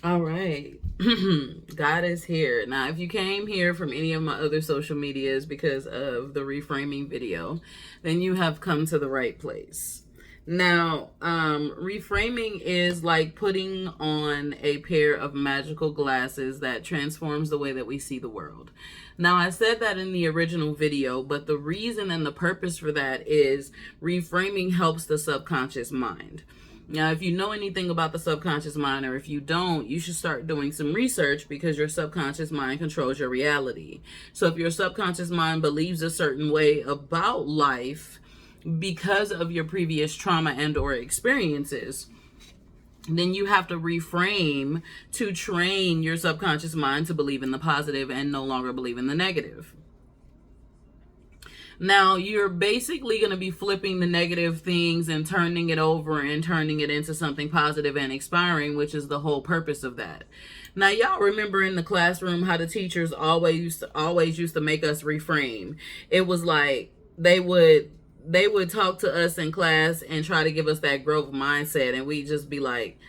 All right. God is here. Now, if you came here from any of my other social medias because of the reframing video, then you have come to the right place. Now, reframing is like putting on a pair of magical glasses that transforms the way that we see the world. Now, I said that in the original video, but the reason and the purpose for that is reframing helps the subconscious mind. Now, if you know anything about the subconscious mind, or if you don't, you should start doing some research because your subconscious mind controls your reality. So if your subconscious mind believes a certain way about life because of your previous trauma and or experiences, then you have to reframe to train your subconscious mind to believe in the positive and no longer believe in the negative. Now, you're basically going to be flipping the negative things and turning it over and turning it into something positive and inspiring, which is the whole purpose of that. Now, y'all remember in the classroom how the teachers always used to make us reframe. It was like they would talk to us in class and try to give us that growth mindset, and we just be like,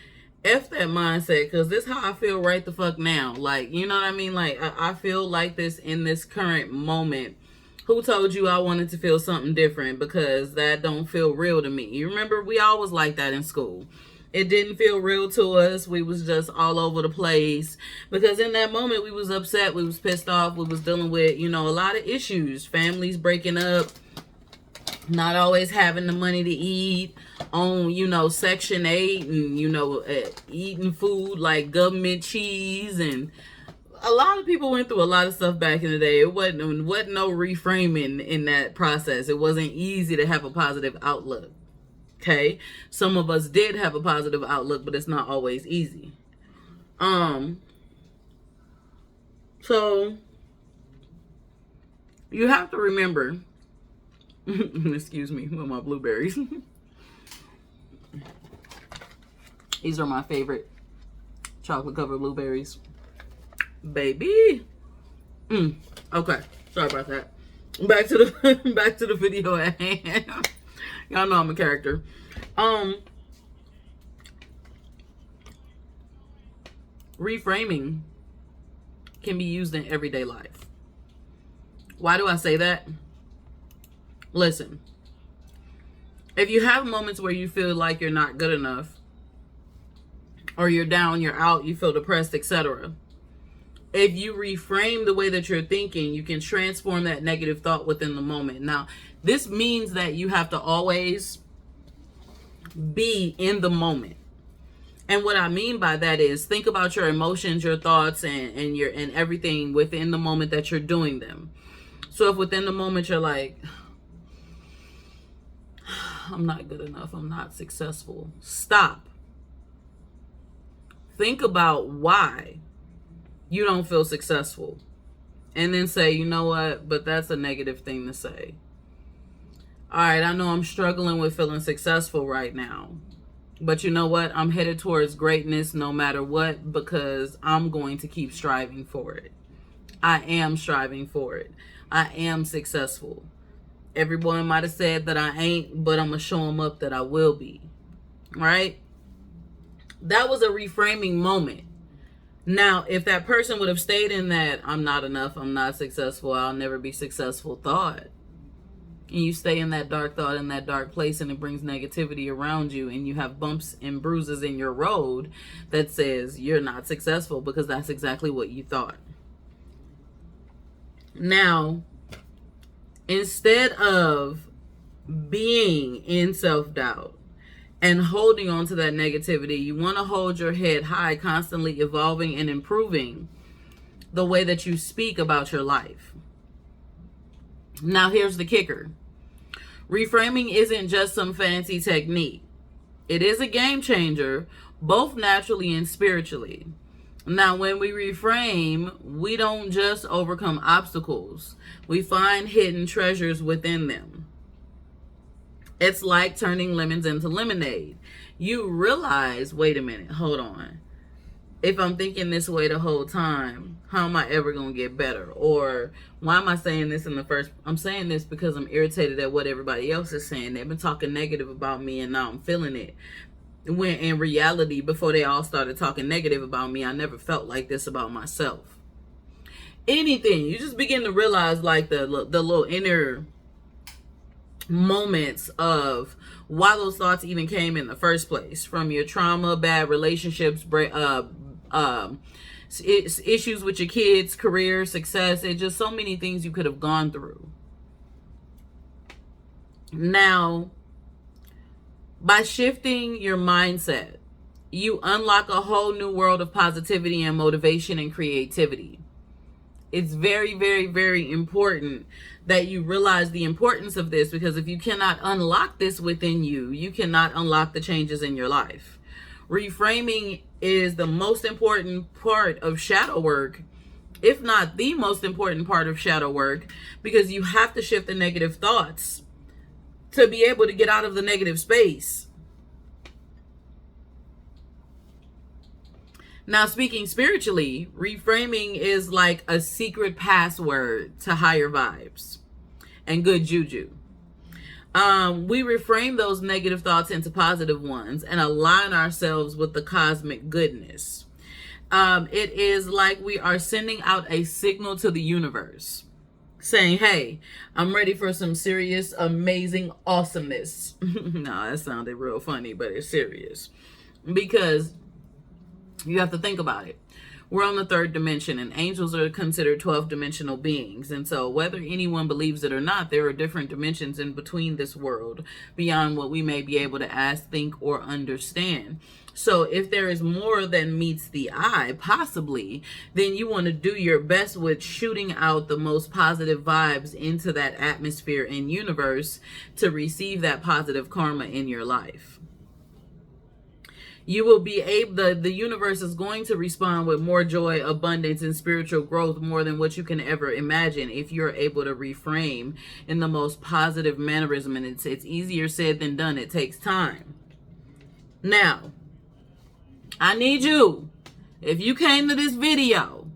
F that mindset, because this how I feel right the fuck now. Like, you know what I mean? Like, I feel like this in this current moment. Who told you I wanted to feel something different? Because that don't feel real to me. You remember, we always like that in school. It didn't feel real to us. We was just all over the place. Because in that moment, we was upset. We was pissed off. We was dealing with, a lot of issues. Families breaking up. Not always having the money to eat. On, Section 8. And, eating food like government cheese and a lot of people went through a lot of stuff back in the day. It wasn't no reframing in that process. It wasn't easy to have a positive outlook. Okay? Some of us did have a positive outlook, but it's not always easy. So you have to remember, excuse me, with my blueberries. These are my favorite chocolate covered blueberries. Baby. Okay, sorry about that. Back to the video at hand. Y'all know I'm a character. Reframing can be used in everyday life. Why do I say that? Listen, if you have moments where you feel like you're not good enough, or you're down, you're out, you feel depressed, etc., if you reframe the way that you're thinking, you can transform that negative thought within the moment. Now, this means that you have to always be in the moment. And what I mean by that is think about your emotions, your thoughts, and everything within the moment that you're doing them. So if within the moment you're like, I'm not good enough, I'm not successful, stop. Think about why you don't feel successful. And then say, you know what? But that's a negative thing to say. All right, I know I'm struggling with feeling successful right now. But you know what? I'm headed towards greatness no matter what, because I'm going to keep striving for it. I am striving for it. I am successful. Everyone might have said that I ain't, but I'm going to show them up that I will be. Right? That was a reframing moment. Now, if that person would have stayed in that I'm not enough, I'm not successful, I'll never be successful thought, and you stay in that dark thought, in that dark place, and it brings negativity around you, and you have bumps and bruises in your road that says you're not successful because that's exactly what you thought. Now, instead of being in self-doubt and holding on to that negativity, you want to hold your head high, constantly evolving and improving the way that you speak about your life. Now, here's the kicker. Reframing isn't just some fancy technique. It is a game changer, both naturally and spiritually. Now, when we reframe, we don't just overcome obstacles. We find hidden treasures within them. It's like turning lemons into lemonade. You realize, wait a minute, hold on. If I'm thinking this way the whole time, how am I ever going to get better? Or why am I saying this in the first? I'm saying this because I'm irritated at what everybody else is saying. They've been talking negative about me and now I'm feeling it. when in reality, before they all started talking negative about me, I never felt like this about myself. Anything, you just begin to realize like the little inner moments of why those thoughts even came in the first place, from your trauma, bad relationships, issues with your kids, career, success. It's just so many things you could have gone through. Now, by shifting your mindset, you unlock a whole new world of positivity and motivation and creativity. It's very, very, very important that you realize the importance of this, because if you cannot unlock this within you, you cannot unlock the changes in your life. Reframing is the most important part of shadow work, if not the most important part of shadow work, because you have to shift the negative thoughts to be able to get out of the negative space. Now, speaking spiritually, reframing is like a secret password to higher vibes and good juju. We reframe those negative thoughts into positive ones and align ourselves with the cosmic goodness. It is like we are sending out a signal to the universe saying, hey, I'm ready for some serious, amazing awesomeness. No, that sounded real funny, but it's serious. Because you have to think about it. We're on the third dimension, and angels are considered 12-dimensional beings. And so whether anyone believes it or not, there are different dimensions in between this world, beyond what we may be able to ask, think, or understand. So if there is more than meets the eye, possibly, then you want to do your best with shooting out the most positive vibes into that atmosphere and universe to receive that positive karma in your life. You will be able, the universe is going to respond with more joy, abundance, and spiritual growth, more than what you can ever imagine, if you're able to reframe in the most positive mannerism. And it's easier said than done. It takes time. Now, I need you, if you came to this video,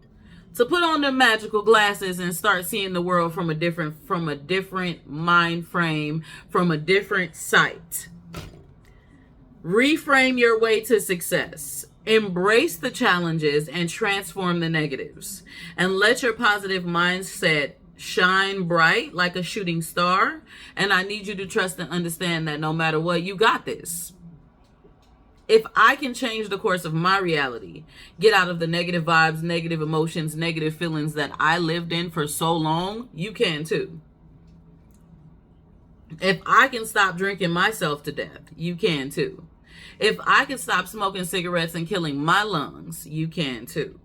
to put on the magical glasses and start seeing the world from a different mind frame, from a different sight. Reframe your way to success. Embrace the challenges and transform the negatives. And let your positive mindset shine bright like a shooting star. And I need you to trust and understand that no matter what, you got this. If I can change the course of my reality, get out of the negative vibes, negative emotions, negative feelings that I lived in for so long, you can too. If I can stop drinking myself to death, you can too. If I can stop smoking cigarettes and killing my lungs, you can too.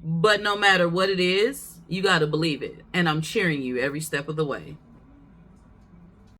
But no matter what it is, you got to believe it. And I'm cheering you every step of the way.